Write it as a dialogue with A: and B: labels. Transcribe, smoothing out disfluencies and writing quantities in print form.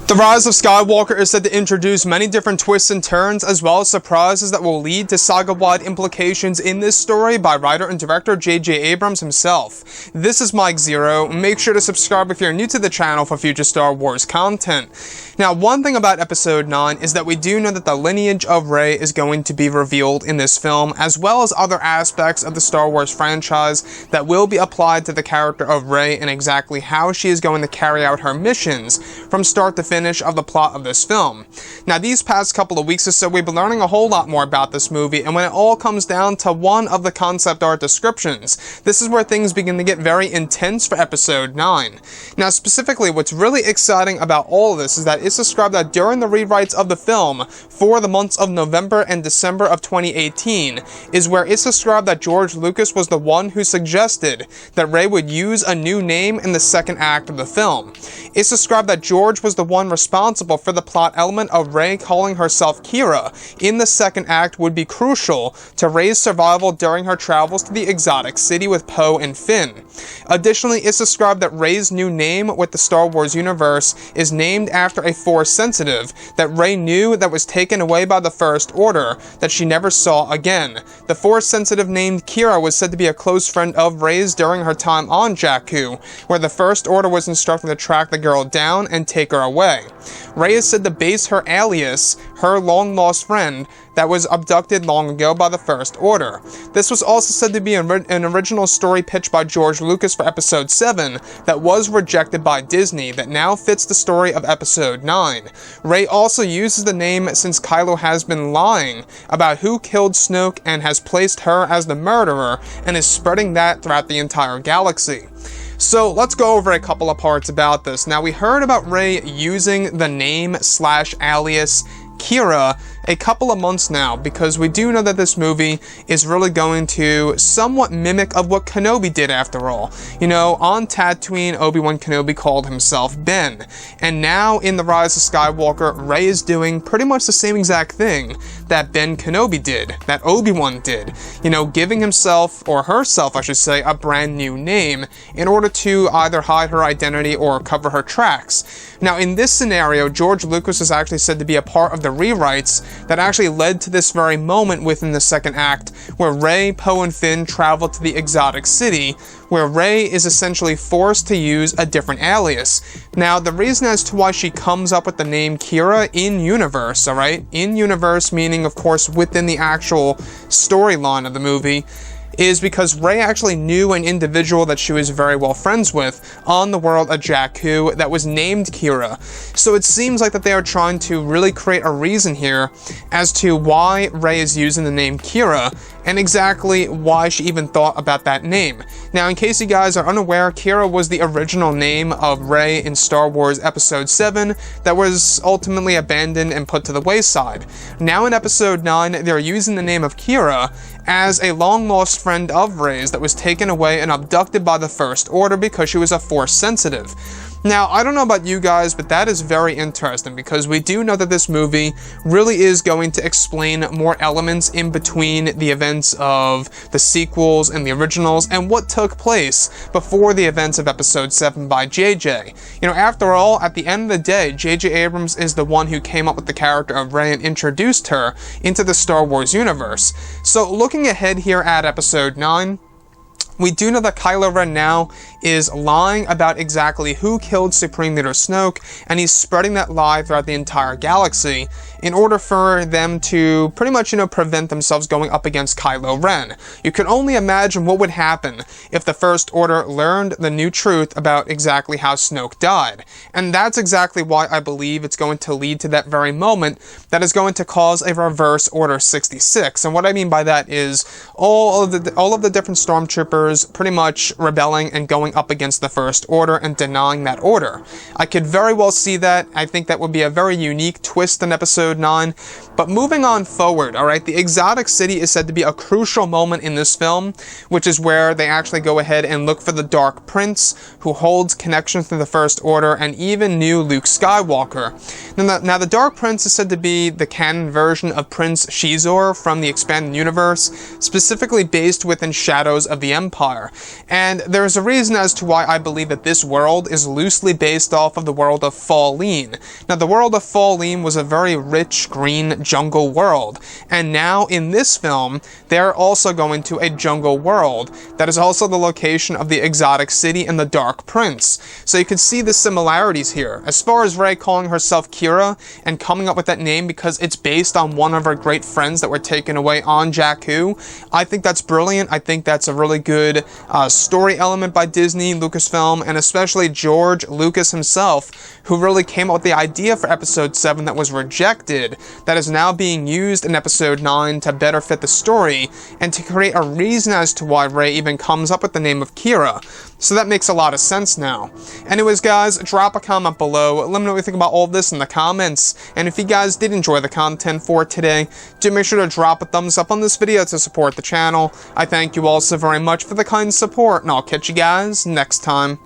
A: The Rise of Skywalker is said to introduce many different twists and turns, as well as surprises that will lead to saga-wide implications in this story by writer and director J.J. Abrams himself. This is Mike Zero. Make sure to subscribe if you're new to the channel for future Star Wars content. Now, one thing about Episode 9 is that we do know that the lineage of Rey is going to be revealed in this film, as well as other aspects of the Star Wars franchise that will be applied to the character of Rey and exactly how she is going to carry out her missions from start to finish of the plot of this film. Now, these past couple of weeks or so, we've been learning a whole lot more about this movie, and when it all comes down to one of the concept art descriptions, this is where things begin to get very intense for Episode 9. Now, specifically, what's really exciting about all of this is that it's described that during the rewrites of the film for the months of November and December of 2018 is where it's described that George Lucas was the one who suggested that Rey would use a new name in the second act of the film. It's described that George was the one responsible for the plot element of Rey calling herself Kyra in the second act would be crucial to Rey's survival during her travels to the exotic city with Poe and Finn. Additionally, it's described that Rey's new name with the Star Wars universe is named after a Force sensitive that Rey knew that was taken away by the First Order that she never saw again. The Force sensitive named Kyra was said to be a close friend of Rey's during her time on Jakku, where the First Order was instructed to track the girl down and take her away. Rey is said to base her alias, her long-lost friend, that was abducted long ago by the First Order. This was also said to be an original story pitched by George Lucas for Episode 7 that was rejected by Disney that now fits the story of Episode 9. Rey also uses the name since Kylo has been lying about who killed Snoke and has placed her as the murderer and is spreading that throughout the entire galaxy. So let's go over a couple of parts about this. Now, we heard about Rey using the name / alias Kyra a couple of months now, because we do know that this movie is really going to somewhat mimic of what Kenobi did after all. You know, on Tatooine, Obi-Wan Kenobi called himself Ben, and now in The Rise of Skywalker, Rey is doing pretty much the same exact thing that Ben Kenobi did, that Obi-Wan did, you know, giving himself, or herself I should say, a brand new name in order to either hide her identity or cover her tracks. Now, in this scenario, George Lucas is actually said to be a part of the rewrites that actually led to this very moment within the second act, where Rey, Poe, and Finn travel to the exotic city, where Rey is essentially forced to use a different alias. Now, the reason as to why she comes up with the name Kyra in-universe, alright? In-universe meaning, of course, within the actual storyline of the movie, is because Rey actually knew an individual that she was very well friends with on the world of Jakku that was named Kyra. So it seems like that they are trying to really create a reason here as to why Rey is using the name Kyra and exactly why she even thought about that name. Now, in case you guys are unaware, Kyra was the original name of Rey in Star Wars Episode 7 that was ultimately abandoned and put to the wayside. Now in Episode 9, they're using the name of Kyra as a long-lost friend of Rey's that was taken away and abducted by the First Order because she was a Force sensitive. Now, I don't know about you guys, but that is very interesting because we do know that this movie really is going to explain more elements in between the events of the sequels and the originals and what took place before the events of Episode 7 by JJ. You know, after all, at the end of the day, J.J. Abrams is the one who came up with the character of Rey and introduced her into the Star Wars universe. So, looking ahead here at Episode 9, we do know that Kylo Ren now is lying about exactly who killed Supreme Leader Snoke, and he's spreading that lie throughout the entire galaxy in order for them to pretty much, you know, prevent themselves going up against Kylo Ren. You can only imagine what would happen if the First Order learned the new truth about exactly how Snoke died. And that's exactly why I believe it's going to lead to that very moment that is going to cause a reverse Order 66. And what I mean by that is all of the different stormtroopers pretty much rebelling and going up against the First Order and denying that order. I could very well see that. I think that would be a very unique twist in Episode episode 9. But moving on forward, alright, the exotic city is said to be a crucial moment in this film, which is where they actually go ahead and look for the Dark Prince, who holds connections to the First Order and even knew Luke Skywalker. Now the Dark Prince is said to be the canon version of Prince Shizor from the expanded universe, specifically based within Shadows of the Empire. And there is a reason as to why I believe that this world is loosely based off of the world of Falleen. Now the world of Falleen was a very rich green jungle world, and now in this film they're also going to a jungle world that is also the location of the exotic city and the Dark Prince. So you can see the similarities here. As far as Rey calling herself Kyra and coming up with that name because it's based on one of her great friends that were taken away on Jakku, I think that's brilliant. I think that's a really good story element by Disney, Lucasfilm, and especially George Lucas himself, who really came up with the idea for episode 7 that was rejected, that is now being used in episode 9 to better fit the story, and to create a reason as to why Rey even comes up with the name of Kyra. So that makes a lot of sense now. Anyways guys, drop a comment below, let me know what you think about all of this in the comments, and if you guys did enjoy the content for today, do make sure to drop a thumbs up on this video to support the channel. I thank you all so very much for the kind support, and I'll catch you guys next time.